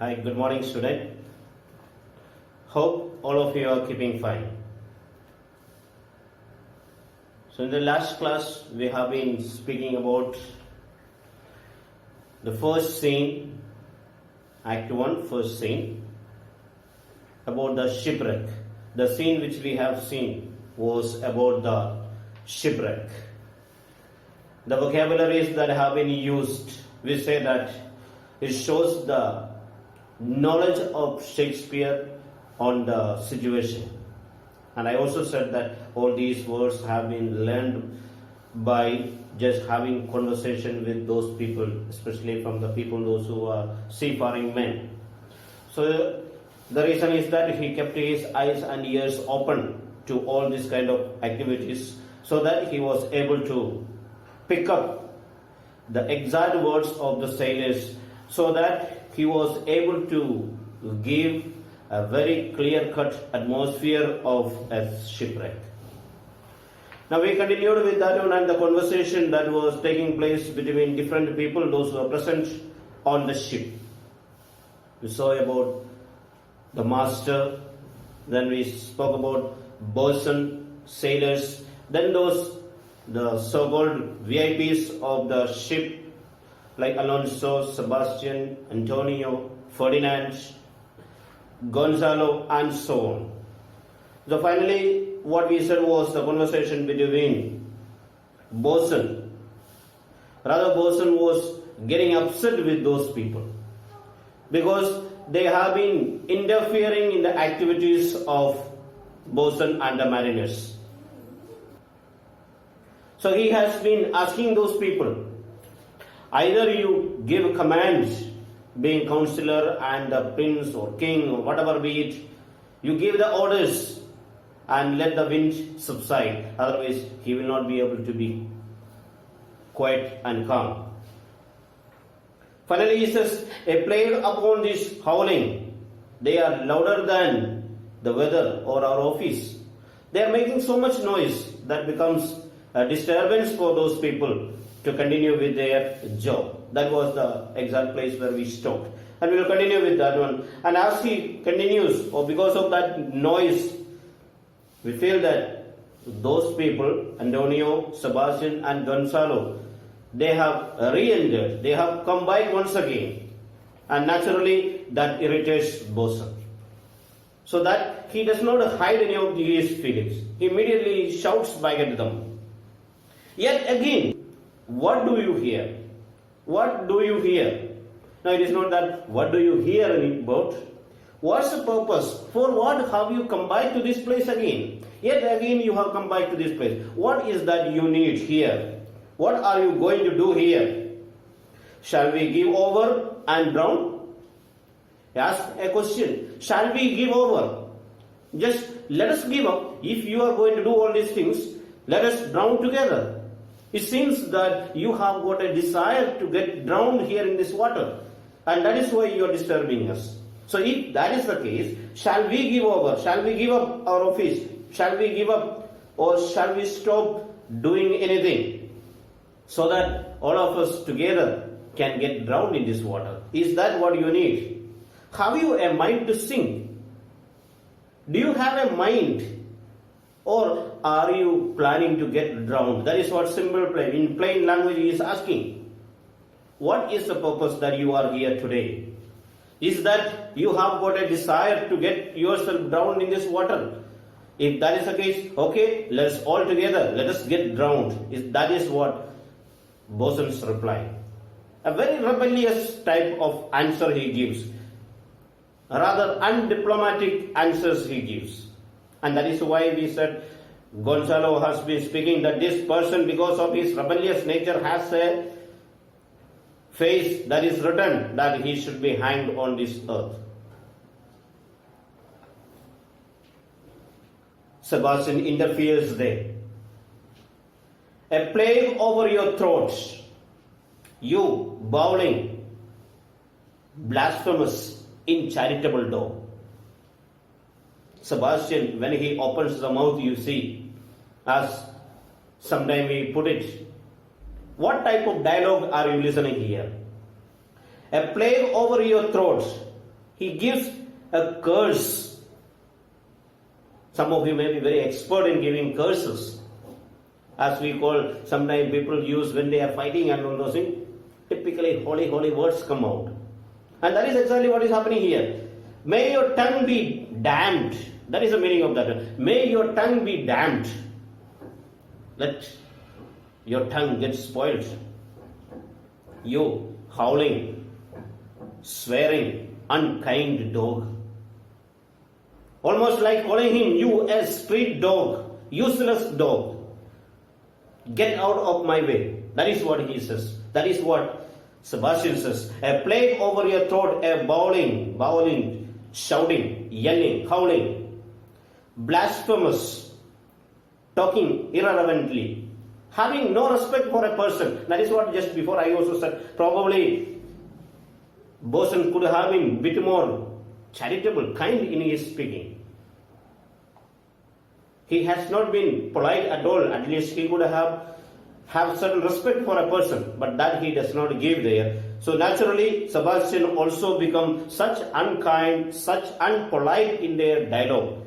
Hi, good morning, student. Hope all of you are keeping fine. So, in the last class, we have been speaking about the first scene, Act 1, first scene, about the shipwreck. The scene which we have seen was about the shipwreck. The vocabularies that have been used, we say that it shows the knowledge of Shakespeare on the situation. And I also said that all these words have been learned by just having conversation with those people, especially from the people those who are seafaring men. So the reason is that he kept his eyes and ears open to all these kind of activities so that he was able to pick up the exact words of the sailors, so that he was able to give a very clear-cut atmosphere of a shipwreck. Now we continued with that one and the conversation that was taking place between different people, those who are present on the ship. We saw about the master, then we spoke about bosun, sailors, then the so-called VIPs of the ship like Alonso, Sebastian, Antonio, Ferdinand, Gonzalo, and so on. So finally, what we said was the conversation between bosun. Rather, bosun was getting upset with those people because they have been interfering in the activities of bosun and the mariners. So he has been asking those people, either you give commands, being counselor and the prince or king or whatever be it, you give the orders and let the wind subside. Otherwise, he will not be able to be quiet and calm. Finally, he says, a plague upon this howling. They are louder than the weather or our office. They are making so much noise that becomes a disturbance for those people to continue with their job. That was the exact place where we stopped. And we will continue with that one. And as he continues, or because of that noise, we feel that those people, Antonio, Sebastian, and Gonzalo, they have re-entered. They have come back once again. And naturally, that irritates bosun. So that he does not hide any of his feelings. He immediately shouts back at them. Yet again, what do you hear? What do you hear? Now it is not that what do you hear about. What's the purpose? For what have you come back to this place again? Yet again you have come back to this place. What is that you need here? What are you going to do here? Shall we give over and drown? Ask a question. Shall we give over? Just let us give up. If you are going to do all these things, let us drown together. It seems that you have got a desire to get drowned here in this water, and that is why you are disturbing us. So if that is the case, shall we give over? Shall we give up our office? Shall we give up, or shall we stop doing anything so that all of us together can get drowned in this water? Is that what you need? Have you a mind to sink? Do you have a mind? Or are you planning to get drowned? That is what simple play in plain language he is asking. What is the purpose that you are here today? Is that you have got a desire to get yourself drowned in this water? If that is the case, okay, let's all together, let us get drowned. That is what bosun's reply. A very rebellious type of answer he gives. Rather undiplomatic answers he gives. And that is why we said Gonzalo has been speaking that this person, because of his rebellious nature, has a face that is written that he should be hanged on this earth. Sebastian interferes there. A plague over your throats, you bowling, blasphemous, incharitable dog. Sebastian, when he opens the mouth, you see, as sometime we put it, what type of dialogue are you listening here? A plague over your throats, He gives a curse. Some of you may be very expert in giving curses, as we call, sometimes people use when they are fighting and all those things. Typically, holy words come out. And that is exactly what is happening here. May your tongue be damned. That is the meaning of that. May your tongue be damned. Let your tongue get spoiled. You howling, swearing, unkind dog. Almost like calling him, you a street dog, useless dog. Get out of my way. That is what he says. That is what Sebastian says. A plague over your throat, a bowling, shouting, yelling, howling, blasphemous, talking irrelevantly, having no respect for a person. That is what just before I also said. Probably Bosun could have been a bit more charitable, kind in his speaking. He has not been polite at all. At least he would have certain respect for a person, but that he does not give there. So naturally, Sebastian also become such unkind, such unpolite in their dialogue.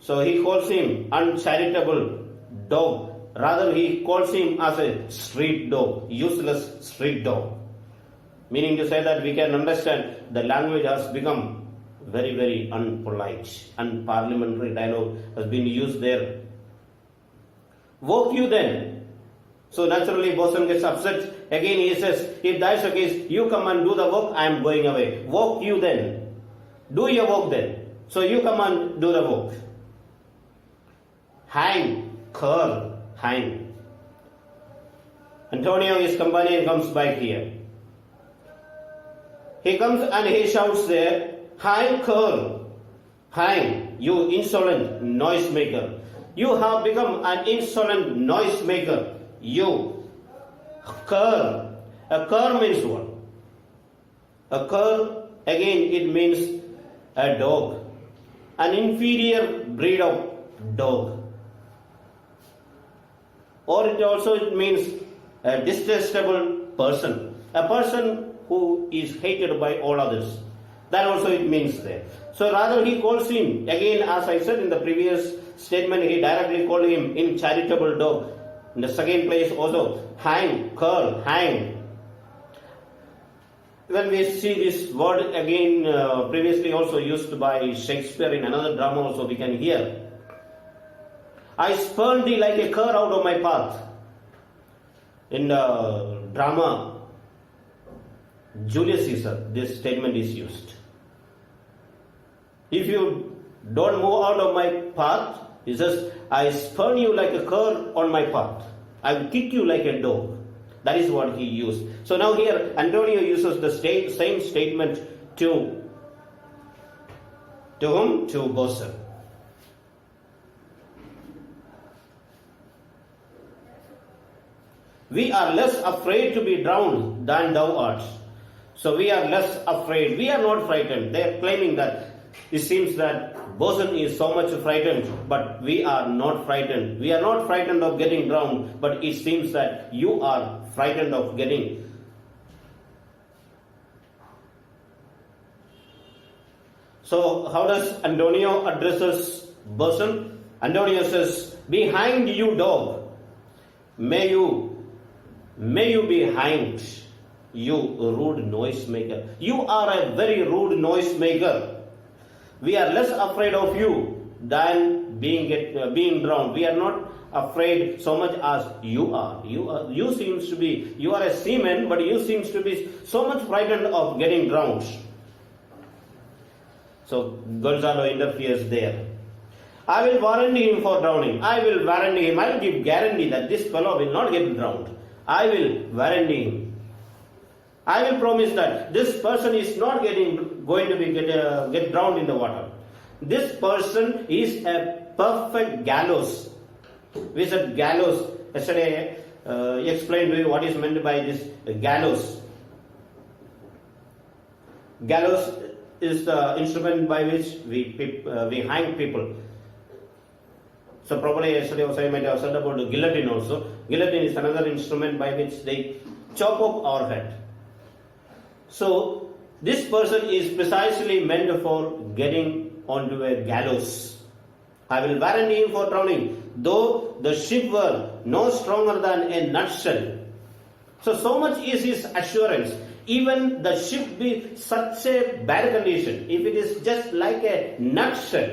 So he calls him uncharitable dog. Rather, he calls him as a street dog, useless street dog. Meaning to say that we can understand the language has become very unpolite. Unparliamentary dialogue has been used there. Woke you then. So naturally, Bosun gets upset. Again he says, if that's the case, you come and do the work, I am going away. Woke you then. Do your work then. So you come and do the work. Hang, curl, hang. Antonio, his companion, comes back here. He comes and he shouts there, hang, curl, hang, you insolent noisemaker. You have become an insolent noisemaker. You, cur. A cur means what? A cur, again, it means a dog. An inferior breed of dog. Or it means a detestable person. A person who is hated by all others. That also it means there. So rather he calls him, again as I said in the previous statement, he directly called him incharitable dog. In the second place also, hang, curl, hang. When we see this word again, previously also used by Shakespeare in another drama also we can hear. I spurn thee like a cur out of my path. In the drama Julius Caesar, this statement is used. If you don't move out of my path, he says, I spurn you like a cur on my path. I will kick you like a dog. That is what he used. So now here, Antonio uses the same statement to whom? To Bosun. We are less afraid to be drowned than thou art. So we are less afraid. We are not frightened. They are claiming that it seems that Bosun is so much frightened, but we are not frightened. We are not frightened of getting drowned, but it seems that you are frightened of getting. So how does Antonio addresses Bosun? Antonio says, behind you, dog. May you be hanged. You rude noisemaker. You are a very rude noisemaker. We are less afraid of you than being drowned. We are not afraid so much as you are. You seems to be. You are a seaman, but you seems to be so much frightened of getting drowned. So Gonzalo interferes there. I will warrant him for drowning. I will warrant him. I will give guarantee that this fellow will not get drowned. I will warrant him. I will promise that this person is not going to get drowned in the water. This person is a perfect gallows. We said gallows. Yesterday explained to you what is meant by this gallows. Gallows is the instrument by which we hang people. So probably yesterday also I might have said about the guillotine also. Guillotine is another instrument by which they chop off our head. So This person is precisely meant for getting onto a gallows. I will warrant him for drowning, though the ship were no stronger than a nutshell. So much is his assurance. Even the ship be such a bad condition, if it is just like a nutshell,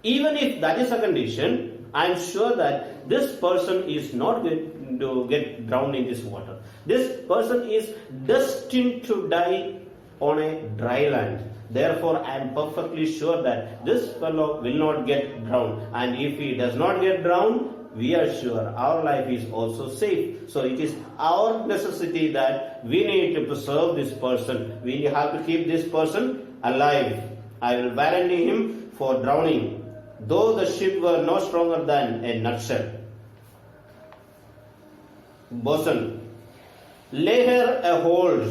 even if that is a condition, I am sure that this person is not going to get drowned in this water. This person is destined to die on a dry land. Therefore, I am perfectly sure that this fellow will not get drowned. And if he does not get drowned, we are sure our life is also safe. So it is our necessity that we need to preserve this person. We have to keep this person alive. I will warrant him for drowning, though the ship were no stronger than a nutshell. Bosun, lay her a hold,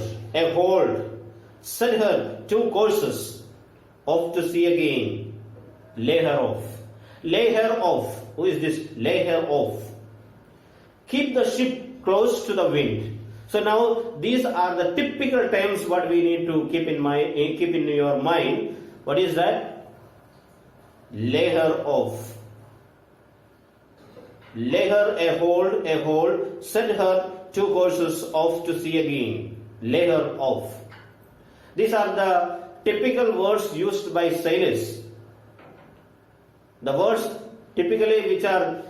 set her 2 courses, off to sea again, lay her off. Lay her off. Who is this? Lay her off. Keep the ship close to the wind. So now these are the typical terms what we need to keep in your mind. What is that? Lay her off. Lay her a hold, set her 2 courses off to sea again. Lay her off. These are the typical words used by sailors. The words typically which are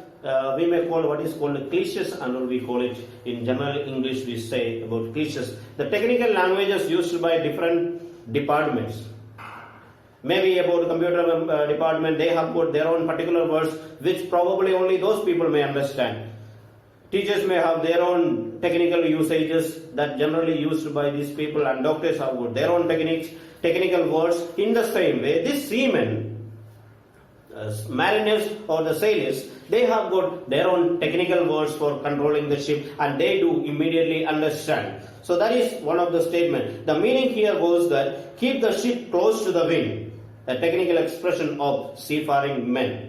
we may call what is called cliches, and we call it in general English we say about cliches. The technical languages used by different departments. Maybe about computer department, they have got their own particular words which probably only those people may understand. Teachers may have their own technical usages that generally used by these people, and doctors have got their own technical words. In the same way, these seamen, mariners or the sailors, they have got their own technical words for controlling the ship, and they do immediately understand. So that is one of the statements. The meaning here was that keep the ship close to the wind, a technical expression of seafaring men.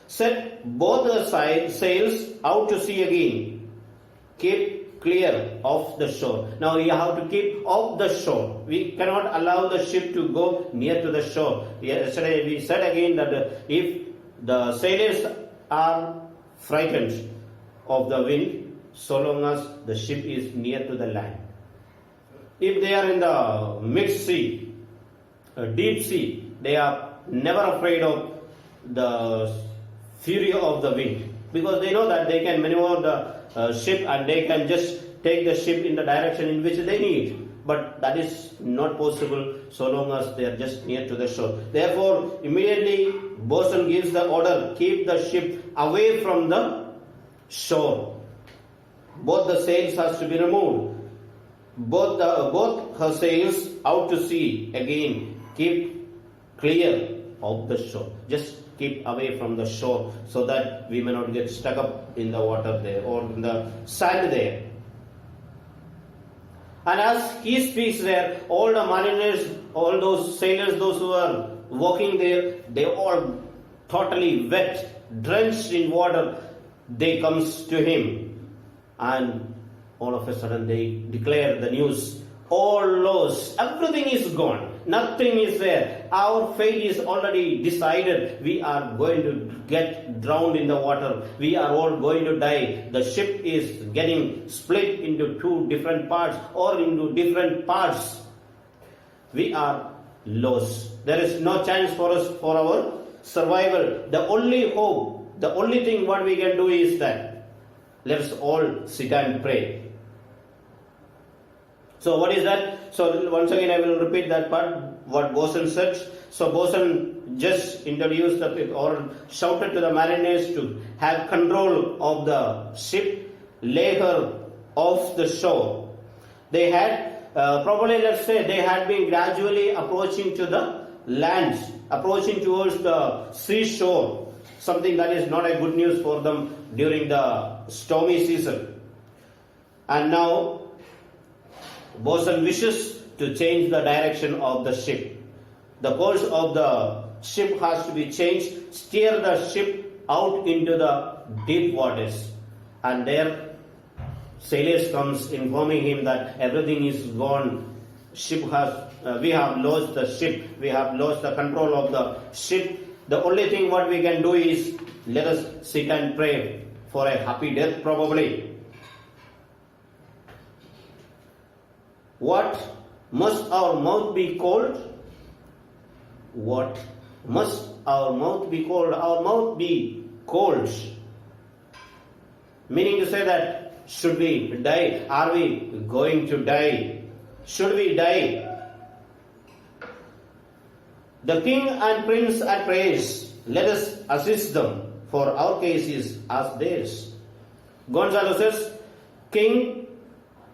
Set both the sails out to sea again. Keep clear of the shore. Now you have to keep off the shore. We cannot allow the ship to go near to the shore. Yesterday we said again that if the sailors are frightened of the wind, so long as the ship is near to the land. If they are in the mid-sea, deep sea, they are never afraid of the fury of the wind, because they know that they can maneuver the ship and they can just take the ship in the direction in which they need. But that is not possible so long as they are just near to the shore. Therefore, immediately bosun gives the order, keep the ship away from the shore. Both the sails has to be removed. Both her sails out to sea again. Keep clear of the shore. Just keep away from the shore so that we may not get stuck up in the water there or in the sand there. And as he speaks there, all the mariners, all those sailors, those who are walking there, they all totally wet, drenched in water. They comes to him, and all of a sudden they declare the news. All lost, everything is gone, nothing is there. Our fate is already decided. We are going to get drowned in the water. We are all going to die. The ship is getting split into 2 different parts or into different parts. We are lost. There is no chance for us for our survival. The only hope, the only thing what we can do is that let us all sit and pray. So what is that? So once again I will repeat that part, what bosun said. So bosun just introduced or shouted to the mariners to have control of the ship, lay her off the shore. They had, probably let's say, they had been gradually approaching to the land, approaching towards the seashore, something that is not a good news for them during the stormy season. And now bosun wishes to change the direction of the ship. The course of the ship has to be changed. Steer the ship out into the deep waters. And there sailors comes informing him that everything is gone. we have lost the ship, we have lost the control of the ship. The only thing what we can do is let us sit and pray for a happy death probably. What must our mouth be called? What must our mouth be called? Our mouth be cold. Meaning to say that, should we die? Are we going to die? Should we die? The king and prince at prayers, let us assist them, for our case is as theirs. Gonzalo says, king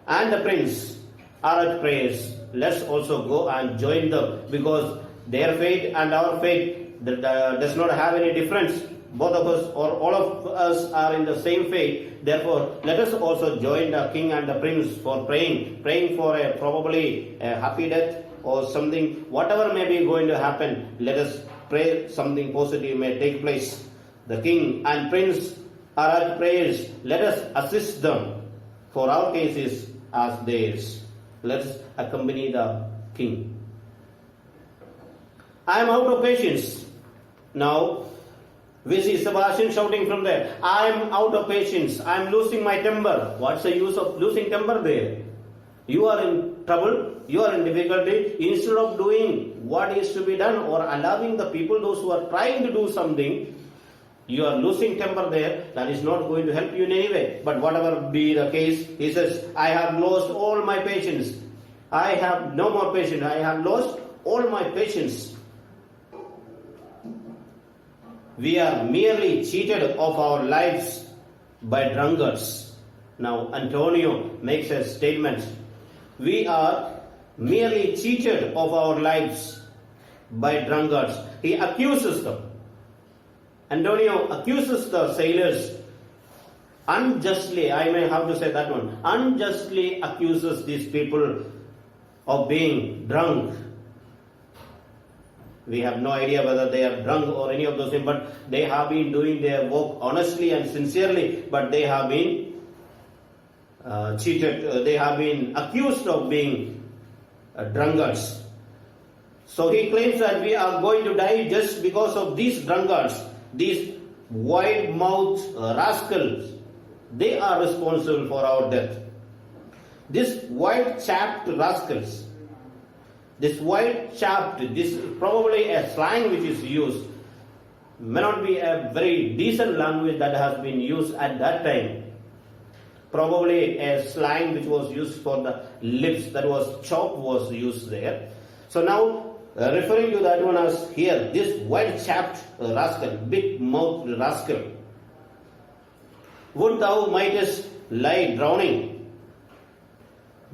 and the prince are at prayers. Let's also go and join them, because their faith and our faith does not have any difference. Both of us or all of us are in the same faith. Therefore, let us also join the king and the prince for praying for probably a happy death or something, whatever may be going to happen. Let us pray something positive may take place. The king and prince are at prayers. Let us assist them, for our case is as theirs. Let us accompany the king. I am out of patience. Now, we see Sebastian shouting from there, I am out of patience, I am losing my temper. What's the use of losing temper there? You are in trouble, you are in difficulty. Instead of doing what is to be done or allowing the people, those who are trying to do something, you are losing temper there. That is not going to help you in any way. But whatever be the case, he says, I have lost all my patience. I have no more patience. I have lost all my patience. We are merely cheated of our lives by drunkards. Now, Antonio makes a statement. We are merely cheated of our lives by drunkards. He accuses them. Antonio accuses the sailors unjustly, I may have to say that one, unjustly accuses these people of being drunk. We have no idea whether they are drunk or any of those things, but they have been doing their work honestly and sincerely, but they have been cheated, they have been accused of being drunkards. So he claims that we are going to die just because of these drunkards, these wide-mouthed rascals. They are responsible for our death. These white-chapped rascals, this is probably a slang which is used, may not be a very decent language that has been used at that time. Probably a slang which was used for the lips, that was chop was used there. So now, referring to that one as here, this white-chapped rascal, big-mouthed rascal, would thou mightest lie drowning?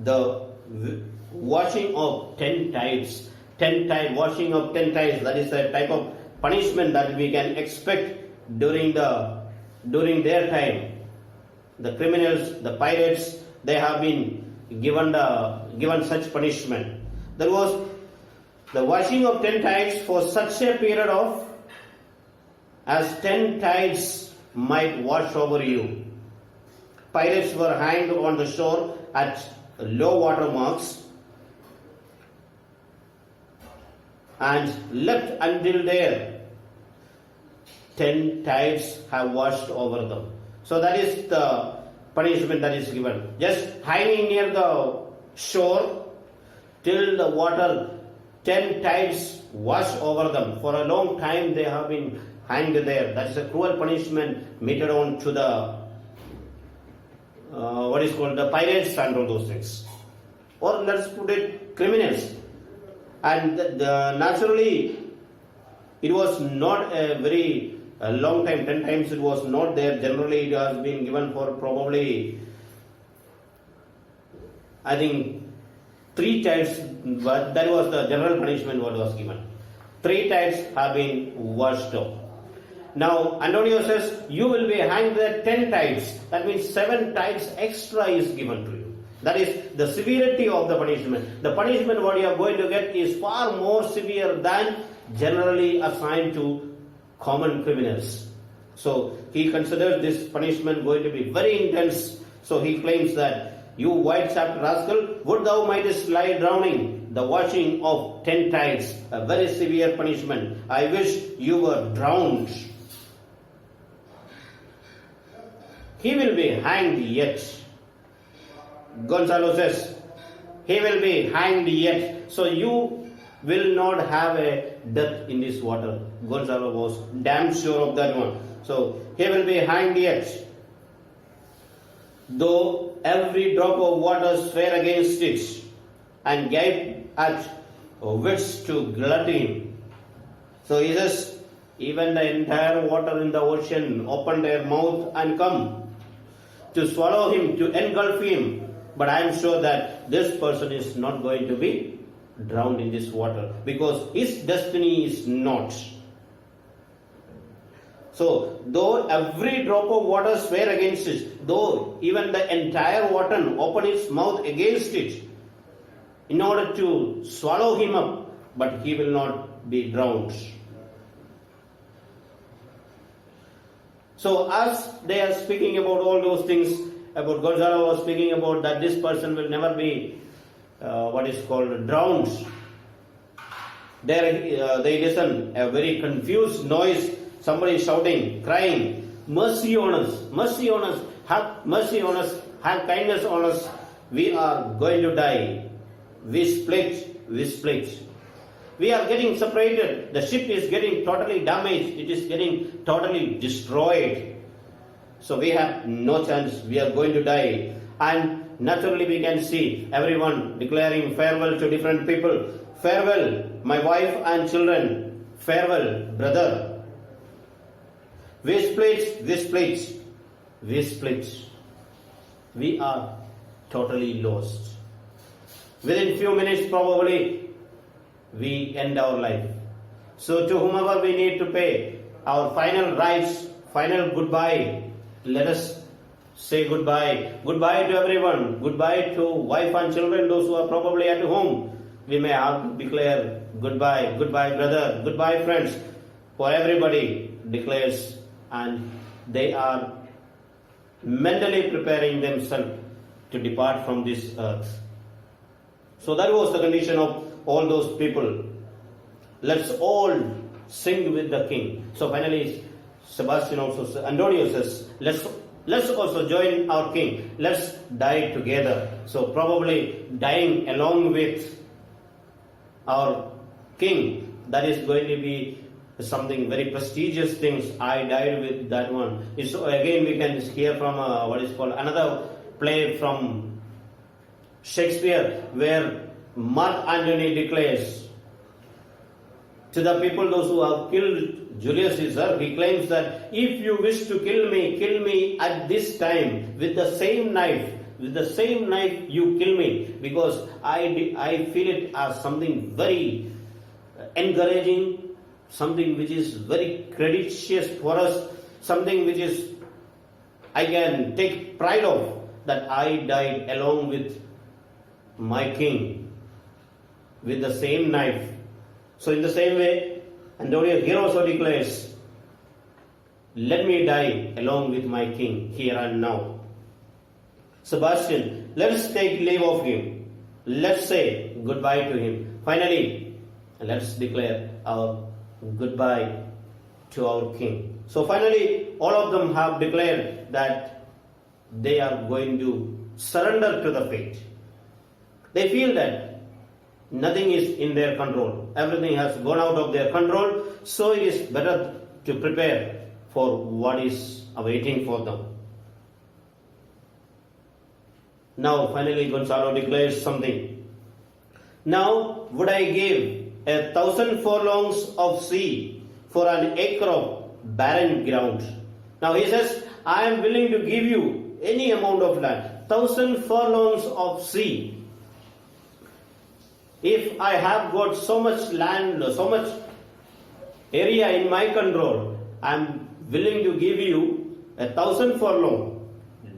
The washing of 10 tides, washing of 10 tides, that is a type of punishment that we can expect during their time. The criminals, the pirates, they have been given such punishment. There was the washing of 10 tides for such a period of as 10 tides might wash over you. Pirates were hanged on the shore at low water marks and left until there 10 tides have washed over them. So that is the punishment that is given. Just hanging near the shore till the water 10 tides wash over them. For a long time they have been hanged there. That is a cruel punishment meted on to the the pirates and all those things. Or let's put it, criminals. And naturally, it was not a very long time, 10 times it was not there. Generally, it has been given for probably, I think, 3 times, but that was the general punishment what was given. 3 times have been washed off. Now, Antonio says, you will be hanged there 10 times. That means 7 times extra is given to you. That is the severity of the punishment. The punishment what you are going to get is far more severe than generally assigned to common criminals. So he considers this punishment going to be very intense. So he claims that You white-chapped rascal, would thou mightest lie drowning, the washing of 10 tides, a very severe punishment. I wish you were drowned. He will be hanged yet. Gonzalo says, he will be hanged yet. So you will not have a death in this water. Gonzalo was damn sure of that one. So he will be hanged yet. Though every drop of water sware against it and gave at wits to glut him. So he says, even the entire water in the ocean opened their mouth and come to swallow him, to engulf him. But I am sure that this person is not going to be drowned in this water because his destiny is not. So, though every drop of water sware against it, though even the entire water open its mouth against it in order to swallow him up, but he will not be drowned. So, as they are speaking about all those things, about Gonzalo was speaking about that this person will never be what is called drowned. There they listen, a very confused noise. Somebody is shouting, crying, mercy on us, mercy on us, have mercy on us, have kindness on us. We are going to die. We split, we split. We are getting separated. The ship is getting totally damaged. It is getting totally destroyed. So we have no chance. We are going to die. And naturally we can see everyone declaring farewell to different people. Farewell, my wife and children. Farewell, brother. We split, we split, we split. We are totally lost. Within few minutes probably we end our life. So to whomever we need to pay our final rights, final goodbye, let us say goodbye. Goodbye to everyone. Goodbye to wife and children, those who are probably at home. We may have to declare goodbye. Goodbye, brother. Goodbye, friends. For everybody declares, and they are mentally preparing themselves to depart from this earth. So that was the condition of all those people. Let's all sing with the king. So finally, Sebastian also, Antonio says, let's also join our king. Let's die together. So probably dying along with our king, that is going to be something very prestigious things. I died with that one. So again we can hear from what is called another play from Shakespeare where Mark Antony declares to the people, those who have killed Julius Caesar, he claims that if you wish to kill me at this time with the same knife. With the same knife you kill me, because I feel it as something very encouraging, something which is very creditious for us, something which is I can take pride of, that I died along with my king with the same knife. So in the same way, Antonio here also declares, let me die along with my king here and now. Sebastian, let us take leave of him. Let's say goodbye to him. Finally, let's declare our goodbye to our king. So finally, all of them have declared that they are going to surrender to the fate. They feel that nothing is in their control. Everything has gone out of their control. So it is better to prepare for what is awaiting for them. Now finally Gonzalo declares something. Now would I give 1,000 furlongs of sea for an acre of barren ground. Now he says, I am willing to give you any amount of land. 1,000 furlongs of sea. If I have got so much land, so much area in my control, I am willing to give you 1,000 furlong,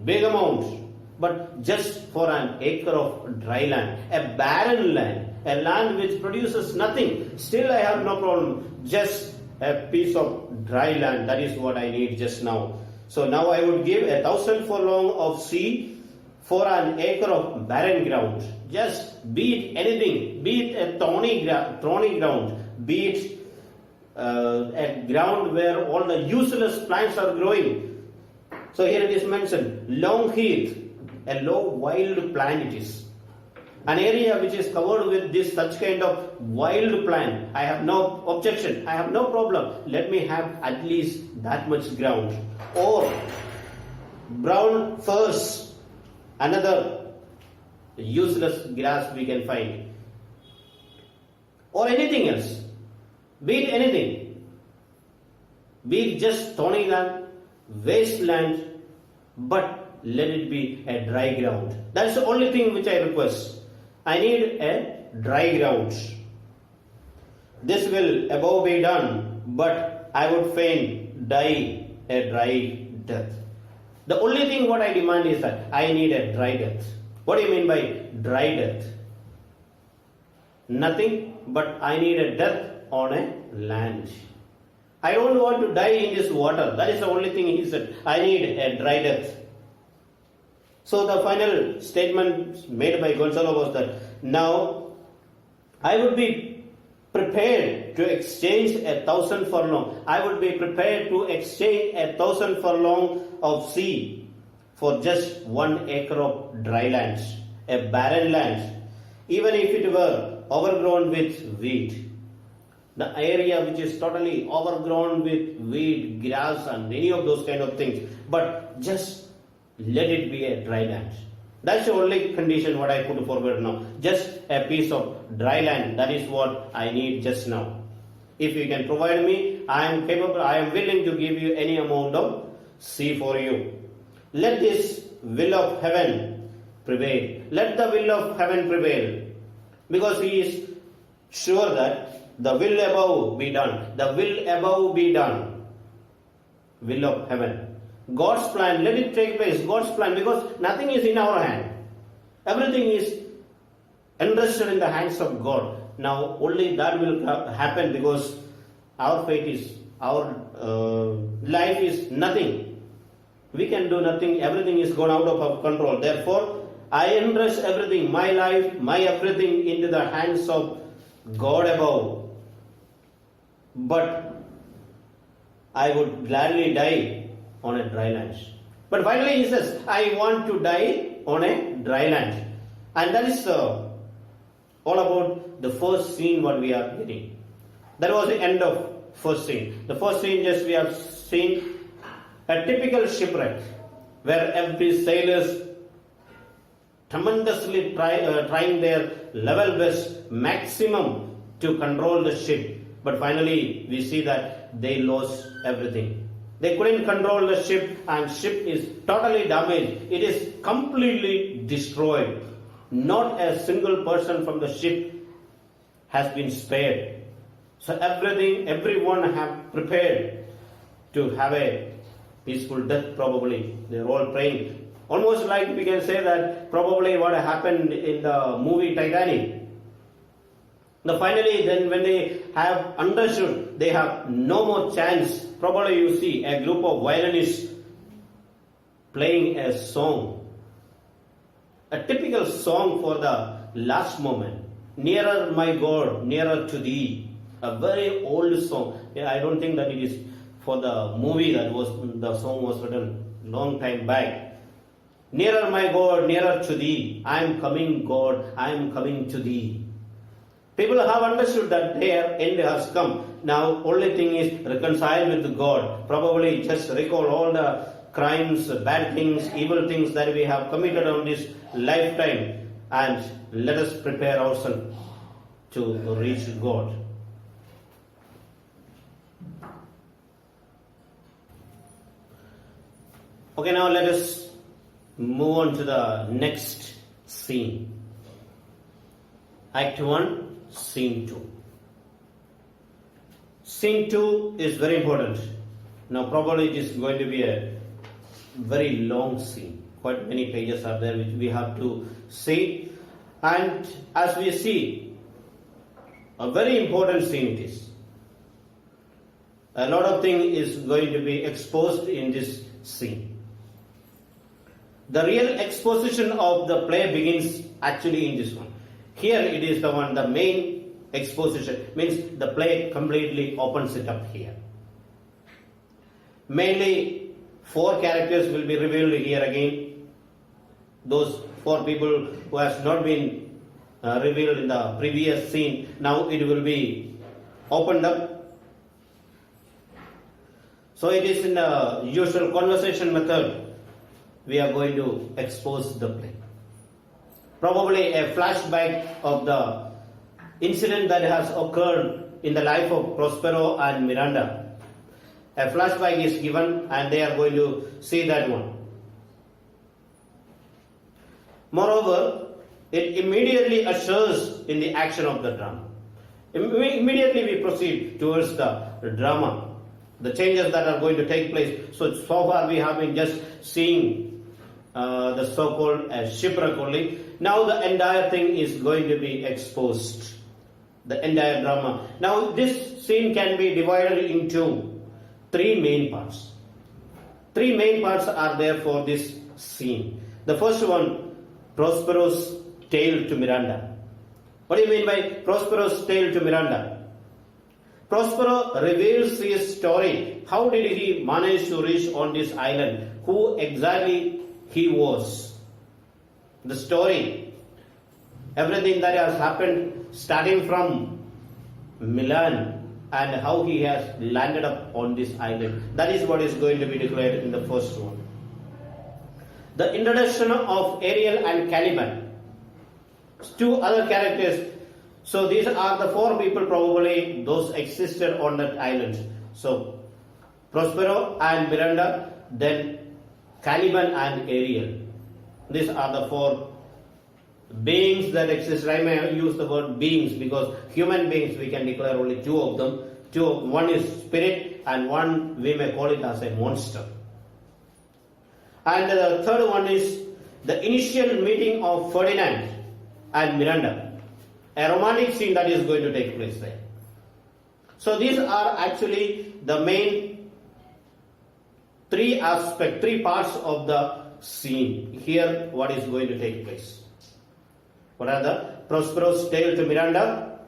big amount. But just for an acre of dry land, a barren land, a land which produces nothing, still I have no problem. Just a piece of dry land, that is what I need just now. So now I would give 1,000 furlong of sea for an acre of barren ground. Just be it anything, be it a thorny ground, be it a ground where all the useless plants are growing. So here it is mentioned, long heath, a low wild plant it is. An area which is covered with this such kind of wild plant, I have no objection, I have no problem. Let me have at least that much ground. Or brown furze, another useless grass we can find. Or anything else. Be it anything. Be it just thorny land, wasteland, but let it be a dry ground. That's the only thing which I request. I need a dry ground. This will above be done, but I would fain die a dry death. The only thing what I demand is that I need a dry death. What do you mean by dry death? Nothing, but I need a death on a land. I don't want to die in this water. That is the only thing he said. I need a dry death. So the final statement made by Gonzalo was that now I would be prepared to exchange 1,000 furlong. I would be prepared to exchange 1,000 furlong of sea for just 1 acre of dry land, a barren land, even if it were overgrown with wheat. The area which is totally overgrown with wheat, grass and any of those kind of things, but just let it be a dry land. That's the only condition what I put forward now. Just a piece of dry land. That is what I need just now. If you can provide me, I am capable, I am willing to give you any amount of sea for you. Let this will of heaven prevail. Let the will of heaven prevail. Because he is sure that the will above be done. The will above be done. Will of heaven. God's plan, let it take place. God's plan, because nothing is in our hand. Everything is entrusted in the hands of God. Now, only that will happen because our fate is, our life is nothing. We can do nothing. Everything is gone out of our control. Therefore, I entrust everything, my life, my everything into the hands of God above. But I would gladly die on a dry land. But finally he says, I want to die on a dry land. And that is all about the first scene what we are getting. That was the end of first scene. The first scene just we have seen a typical shipwreck where every sailor is tremendously trying their level best maximum to control the ship. But finally we see that they lost everything. They couldn't control the ship and ship is totally damaged. It is completely destroyed. Not a single person from the ship has been spared. So everyone have prepared to have a peaceful death probably. They're all praying. Almost like we can say that probably what happened in the movie Titanic. Finally, then when they have understood, they have no more chance. Probably you see a group of violinists playing a song. A typical song for the last moment. Nearer my God, nearer to thee. A very old song. I don't think that it is for the movie the song was written long time back. Nearer my God, nearer to thee. I am coming God, I am coming to thee. People have understood that their end has come. Now, only thing is reconcile with God. Probably just recall all the crimes, bad things, evil things that we have committed on this lifetime, and let us prepare ourselves to reach God. Okay, now let us move on to the next scene. Act 1. Scene 2. Scene 2 is very important. Now probably it is going to be a very long scene. Quite many pages are there which we have to see. And as we see, a very important scene it is. A lot of things is going to be exposed in this scene. The real exposition of the play begins actually in this one. Here it is the one, the main exposition, means the play completely opens it up here. Mainly 4 characters will be revealed here again. Those 4 people who has not been revealed in the previous scene, now it will be opened up. So it is in the usual conversation method we are going to expose the play. Probably a flashback of the incident that has occurred in the life of Prospero and Miranda. A flashback is given and they are going to see that one. Moreover, it immediately ushers in the action of the drama. Immediately we proceed towards the drama, the changes that are going to take place. So far we have been just seeing the so-called shipwreck only. Now the entire thing is going to be exposed, the entire drama. Now this scene can be divided into 3 main parts. 3 main parts are there for this scene. The first one, Prospero's tale to Miranda. What do you mean by Prospero's tale to Miranda? Prospero reveals his story. How did he manage to reach on this island? Who exactly he was? The story, everything that has happened starting from Milan and how he has landed up on this island. That is what is going to be declared in the first one. The introduction of Ariel and Caliban, 2 other characters. So these are the 4 people probably those existed on that island. So Prospero and Miranda, then Caliban and Ariel. These are the 4 beings that exist. I may use the word beings because human beings we can declare only 2 of them. One is spirit and one we may call it as a monster. And the third one is the initial meeting of Ferdinand and Miranda. A romantic scene that is going to take place there. So these are actually the main 3 parts of the scene. Here what is going to take place. What are the Prospero's tale to Miranda,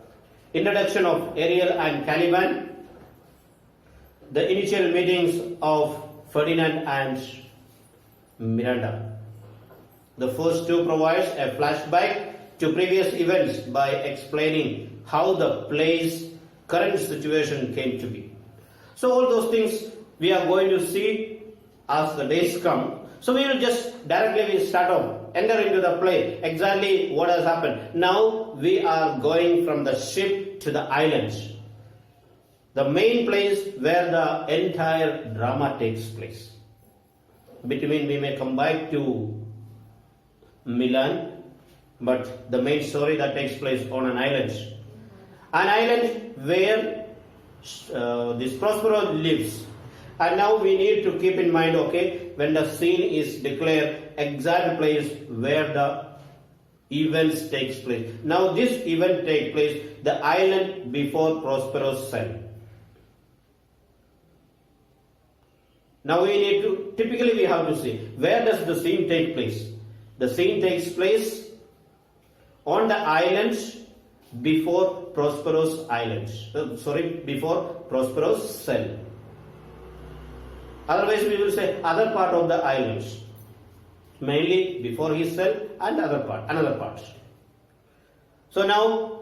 introduction of Ariel and Caliban, the initial meetings of Ferdinand and Miranda. The first 2 provides a flashback to previous events by explaining how the play's current situation came to be. So all those things we are going to see as the days come. So we will just directly start off, enter into the play, exactly what has happened. Now we are going from the ship to the island, the main place where the entire drama takes place. Between we may come back to Milan, but the main story that takes place on an island where this Prospero lives. And now we need to keep in mind, okay, when the scene is declared, exact place where the events takes place. Now this event takes place, the island before Prospero's cell. Now we need to, typically we have to see, where does the scene take place? The scene takes place on the island before Prospero's before Prospero's cell. Otherwise we will say other part of the island. Mainly before his cell and another part. So now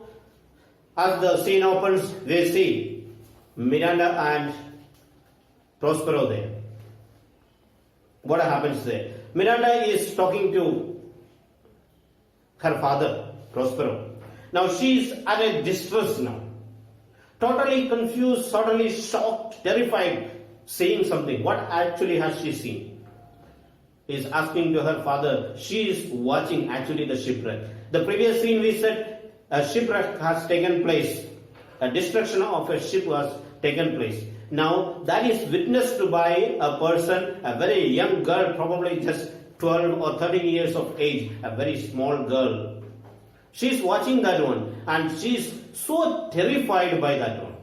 as the scene opens, we see Miranda and Prospero there. What happens there? Miranda is talking to her father, Prospero. Now she is at a distress now. Totally confused, totally shocked, terrified, seeing something. What actually has she seen? Is asking to her father. She is watching actually the shipwreck. The previous scene we said a shipwreck has taken place. A destruction of a ship was taken place. Now that is witnessed by a person, a very young girl, probably just 12 or 13 years of age, a very small girl. She is watching that one and she is so terrified by that one.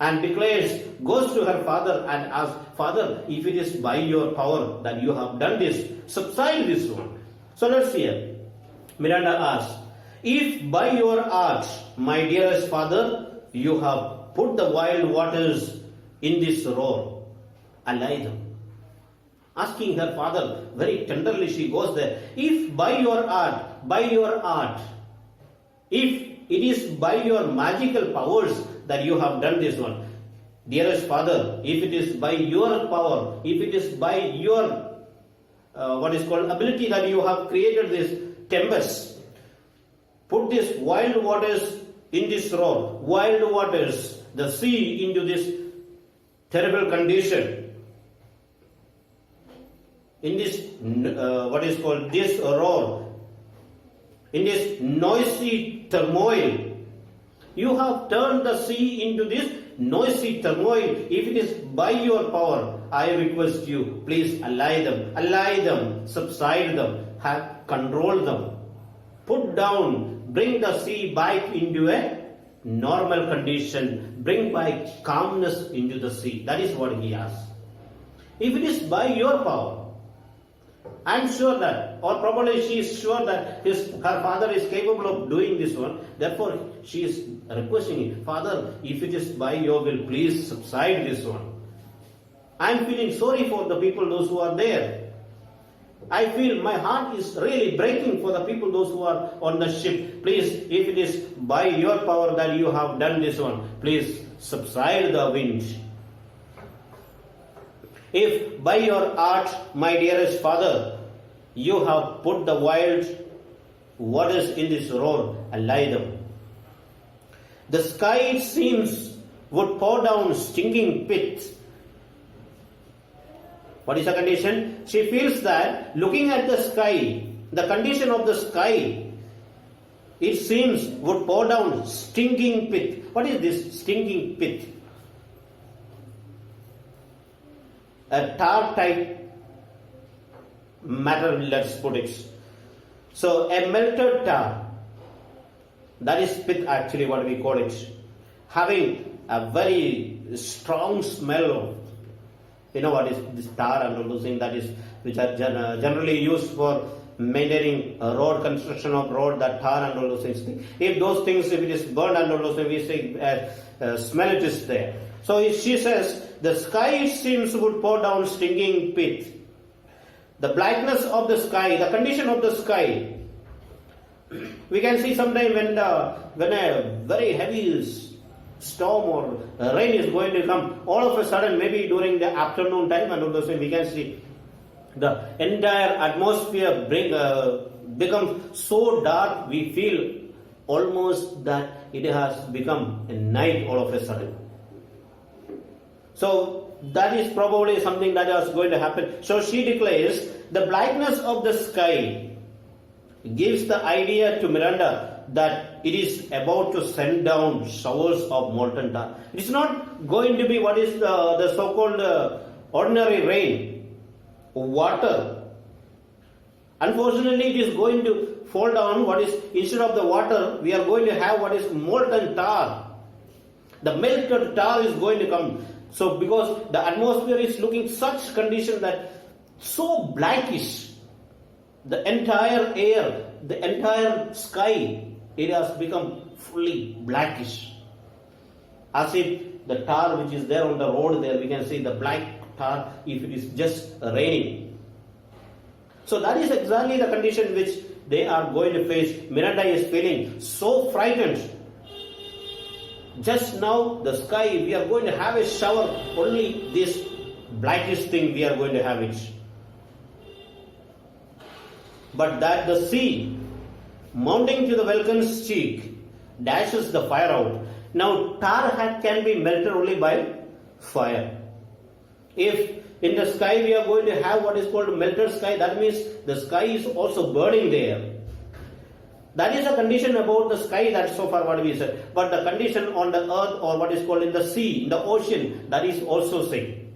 and declares, goes to her father and asks, Father, if it is by your power that you have done this, subside this one. So let's hear. Miranda asks, if by your art, my dearest father, you have put the wild waters in this roar, allay them. Asking her father, very tenderly she goes there, if by your art, if it is by your magical powers that you have done this one, dearest father, if it is by your power, if it is by your ability that you have created this tempest, put these wild waters in this roar, wild waters, the sea into this terrible condition, in this this roar, in this noisy turmoil. You have turned the sea into this noisy turmoil. If it is by your power, I request you, please allay them, subside them, control them, put down, bring the sea back into a normal condition, bring back calmness into the sea. That is what he asks. If it is by your power, I am sure that, or probably she is sure that her father is capable of doing this one. Therefore, she is requesting him, Father, if it is by your will, please subside this one. I am feeling sorry for the people, those who are there. I feel my heart is really breaking for the people, those who are on the ship. Please, if it is by your power that you have done this one, please subside the wind. If by your art, my dearest father, you have put the wild waters in this roar, allay them. The sky, it seems, would pour down stinging pit. What is the condition? She feels that looking at the sky, the condition of the sky, it seems, would pour down stinking pit. What is this stinking pit? A tar type matter, let's put it. So a melted tar, that is pit actually what we call it, having a very strong smell of, you know what is this tar and all those things that is, which are generally used for maintaining a road, construction of road, that tar and all those things. If those things, if it is burned and all those things, we say smell it is there. So if she says, the sky, it seems, would pour down stinging pit. The blackness of the sky, the condition of the sky. We can see sometime when a very heavy storm or rain is going to come, all of a sudden, maybe during the afternoon time and all those things, we can see the entire atmosphere becomes so dark, we feel almost that it has become a night all of a sudden. So that is probably something that is going to happen. So she declares, the blackness of the sky gives the idea to Miranda that it is about to send down showers of molten tar. It is not going to be what is the so-called ordinary rain, water. Unfortunately, it is going to fall down what is, instead of the water, we are going to have what is molten tar. The melted tar is going to come. So because the atmosphere is looking such condition that so blackish, the entire air, the entire sky, it has become fully blackish. As if the tar which is there on the road there, we can see the black tar if it is just raining. So that is exactly the condition which they are going to face. Miranda is feeling so frightened. Just now, the sky, we are going to have a shower, only this blackish thing we are going to have it. But that the sea, mounting to the Vulcan's cheek, dashes the fire out. Now, tar can be melted only by fire. If in the sky we are going to have what is called melted sky, that means the sky is also burning there. That is a condition about the sky, that's so far what we said. But the condition on the earth, or what is called in the sea, in the ocean, that is also same.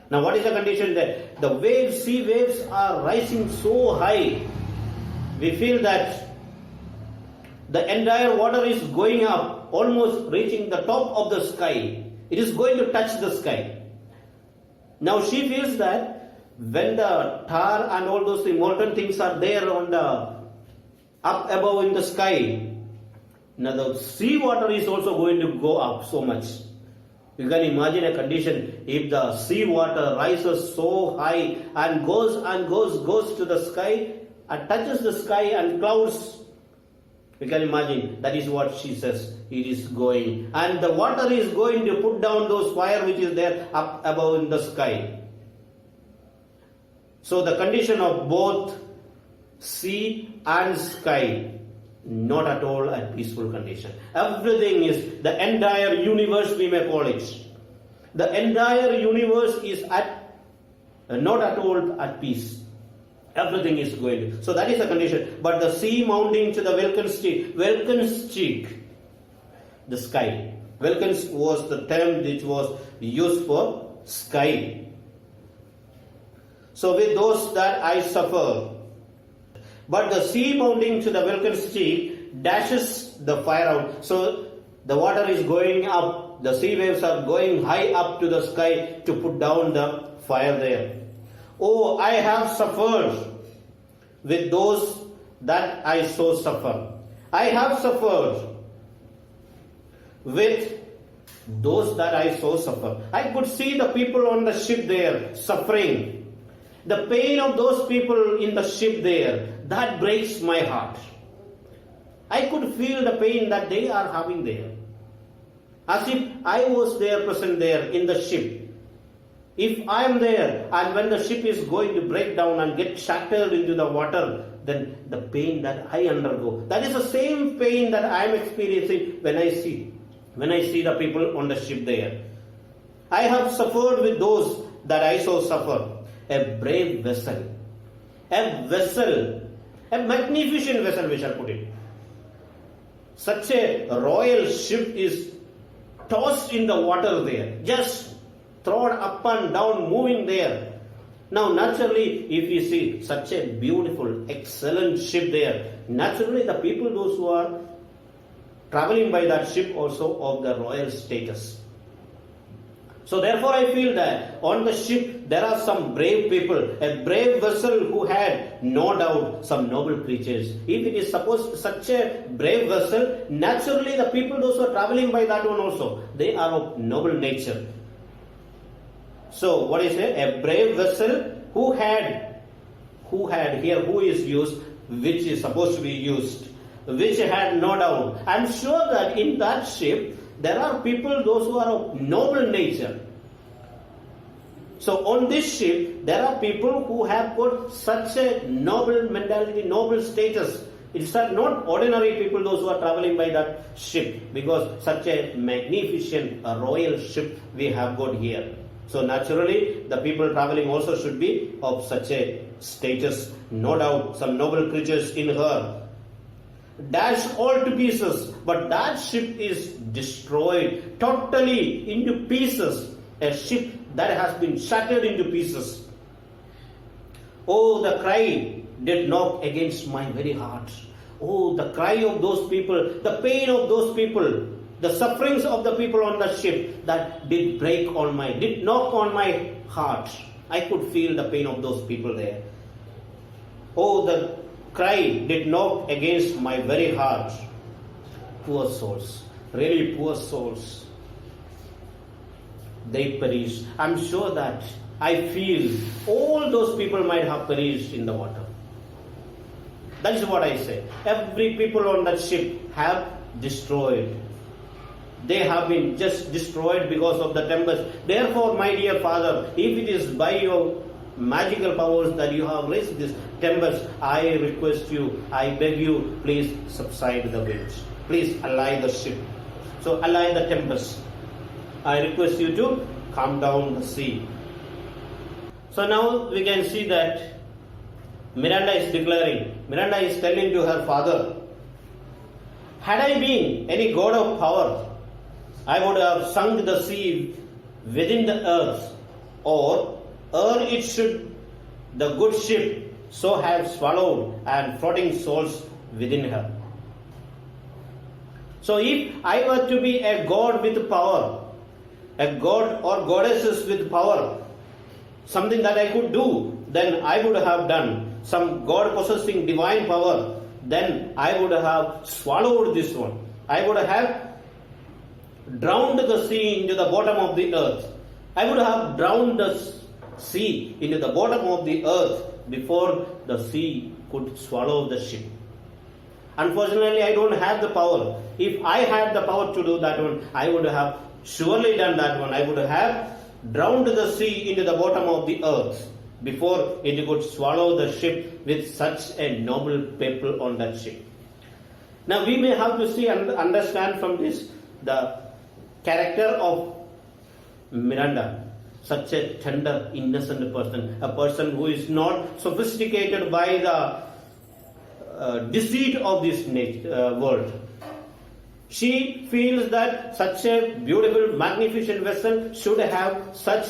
Now what is the condition there? The waves, sea waves are rising so high. We feel that the entire water is going up, almost reaching the top of the sky. It is going to touch the sky. Now she feels that when the tar and all those molten things are there on the up above in the sky, now the sea water is also going to go up so much. You can imagine a condition if the sea water rises so high and goes to the sky and touches the sky and clouds. You can imagine, that is what she says. It is going. And the water is going to put down those fire which is there up above in the sky. So the condition of both sea and sky, not at all a peaceful condition. Everything is, the entire universe we may call it. The entire universe is not at all at peace. Everything is going to. So that is the condition. But the sea mounting to the Welken's cheek, the sky. Welken's was the term which was used for sky. So with those that I suffer. But the sea mounting to the Welken's cheek dashes the fire out. So the water is going up. The sea waves are going high up to the sky to put down the fire there. Oh, I have suffered with those that I so suffer. I have suffered with those that I so suffer. I could see the people on the ship there suffering. The pain of those people in the ship there, that breaks my heart. I could feel the pain that they are having there. As if I was there, present there in the ship. If I am there and when the ship is going to break down and get shattered into the water, then the pain that I undergo, that is the same pain that I am experiencing when I see the people on the ship there. I have suffered with those that I so suffer. A brave vessel, a magnificent vessel, we shall put it. Such a royal ship is tossed in the water there, just thrown up and down, moving there. Now naturally, if you see such a beautiful, excellent ship there, naturally the people, those who are traveling by that ship, also of the royal status. So therefore I feel that on the ship there are some brave people, a brave vessel who had no doubt some noble creatures. If it is supposed such a brave vessel, naturally the people, those who are traveling by that one also, they are of noble nature. So what is it? A brave vessel who had here, who is used, which is supposed to be used, which had no doubt. I am sure that in that ship there are people, those who are of noble nature. So on this ship, there are people who have got such a noble mentality, noble status. It's not ordinary people, those who are traveling by that ship, because such a magnificent royal ship we have got here. So naturally, the people traveling also should be of such a status. No doubt, some noble creatures in her. Dashed all to pieces, but that ship is destroyed totally into pieces. A ship that has been shattered into pieces. Oh, the cry did knock against my very heart. Oh, the cry of those people, the pain of those people, the sufferings of the people on the ship, that did knock on my heart. I could feel the pain of those people there. Oh, the cry did knock against my very heart. Poor souls, really poor souls. They perished. I'm sure that I feel all those people might have perished in the water. That is what I say. Every people on that ship have destroyed. They have been just destroyed because of the tempest. Therefore, my dear Father, if it is by your magical powers that you have raised this tempest, I request you, I beg you, please subside the winds. Please allay the ship. So allay the tempest. I request you to calm down the sea. So now we can see that Miranda is telling to her father, had I been any god of power, I would have sunk the sea within the earth, or it should the good ship so have swallowed and floating souls within her. So if I were to be a god with power, a god or goddesses with power, something that I could do, then I would have done. Some god possessing divine power, then I would have swallowed this one. I would have drowned the sea into the bottom of the earth. I would have drowned the sea into the bottom of the earth before the sea could swallow the ship. Unfortunately, I don't have the power. If I had the power to do that one, I would have surely done that one. I would have drowned the sea into the bottom of the earth before it could swallow the ship with such a noble people on that ship. Now we may have to see and understand from this the character of Miranda, such a tender, innocent person, a person who is not sophisticated by the deceit of this world. She feels that such a beautiful, magnificent vessel should have such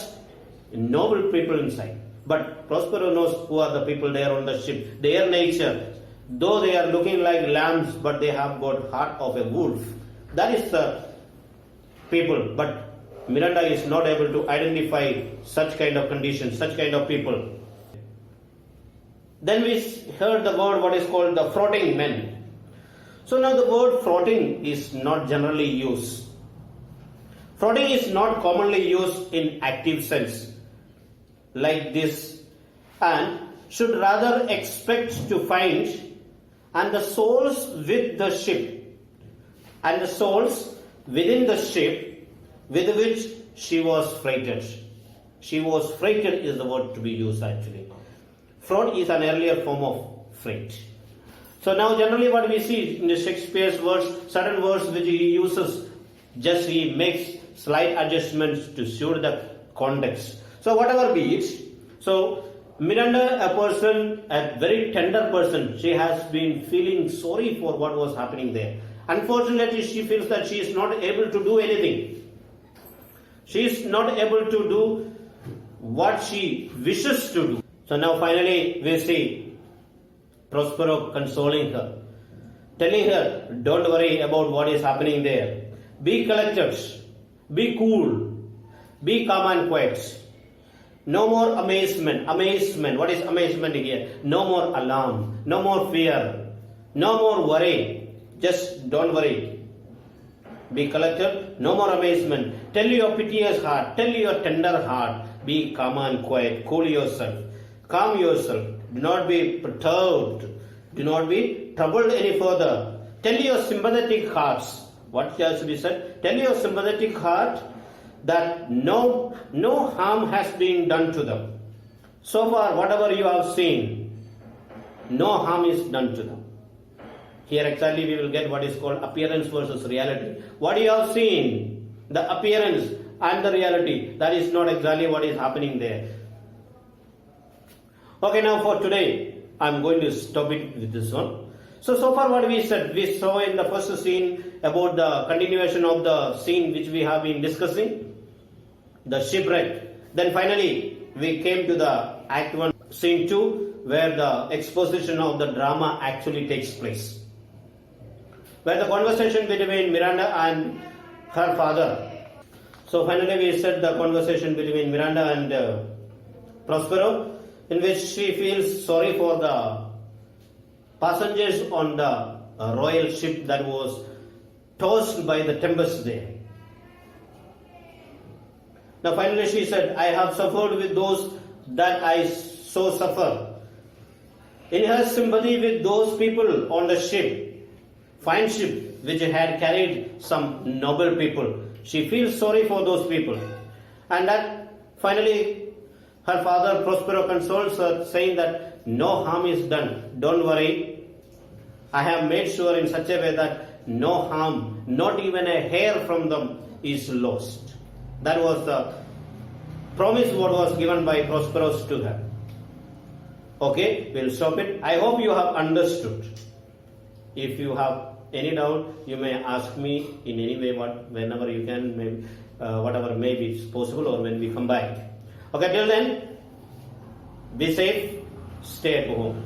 noble people inside. But Prospero knows who are the people there on the ship. Their nature, though they are looking like lambs, but they have got heart of a wolf. That is the people. But Miranda is not able to identify such kind of conditions, such kind of people. Then we heard the word what is called the frotting men. So now the word frotting is not generally used. Frotting is not commonly used in active sense like this, and should rather expect to find and the souls with the ship and the souls within the ship with which she was freighted. She was freighted is the word to be used actually. Fraught is an earlier form of freight. So now generally what we see in the Shakespeare's words, certain words which he uses, just he makes slight adjustments to suit the context. So whatever be it, so Miranda, a person, a very tender person, she has been feeling sorry for what was happening there. Unfortunately, she feels that she is not able to do anything. She is not able to do what she wishes to do. So now finally we see Prospero consoling her, telling her, don't worry about what is happening there. Be collected, be cool, be calm and quiet. No more amazement. Amazement. What is amazement here? No more alarm. No more fear. No more worry. Just don't worry. Be collected. No more amazement. Tell your piteous heart. Tell your tender heart. Be calm and quiet. Cool yourself. Calm yourself. Do not be perturbed. Do not be troubled any further. Tell your sympathetic hearts. What has to be said? Tell your sympathetic heart that no harm has been done to them. So far, whatever you have seen, no harm is done to them. Here exactly we will get what is called appearance versus reality. What you have seen, the appearance and the reality, that is not exactly what is happening there. Okay, now for today, I am going to stop it with this one. So far what we said, we saw in the first scene about the continuation of the scene which we have been discussing, the shipwreck. Then finally we came to the Act 1, Scene 2, where the exposition of the drama actually takes place. Where the conversation between Miranda and her father. So finally we said the conversation between Miranda and Prospero, in which she feels sorry for the passengers on the royal ship that was tossed by the tempest there. Now finally she said, I have suffered with those that I so suffer. In her sympathy with those people on the ship, fine ship which had carried some noble people, she feels sorry for those people. And that finally her father Prospero consoles her, saying that no harm is done. Don't worry. I have made sure in such a way that no harm, not even a hair from them is lost. That was the promise what was given by Prosperous to her. Okay, we'll stop it. I hope you have understood. If you have any doubt, you may ask me in any way, whenever you can, maybe, whatever may be possible, or when we come back. Okay, till then, be safe, stay at home.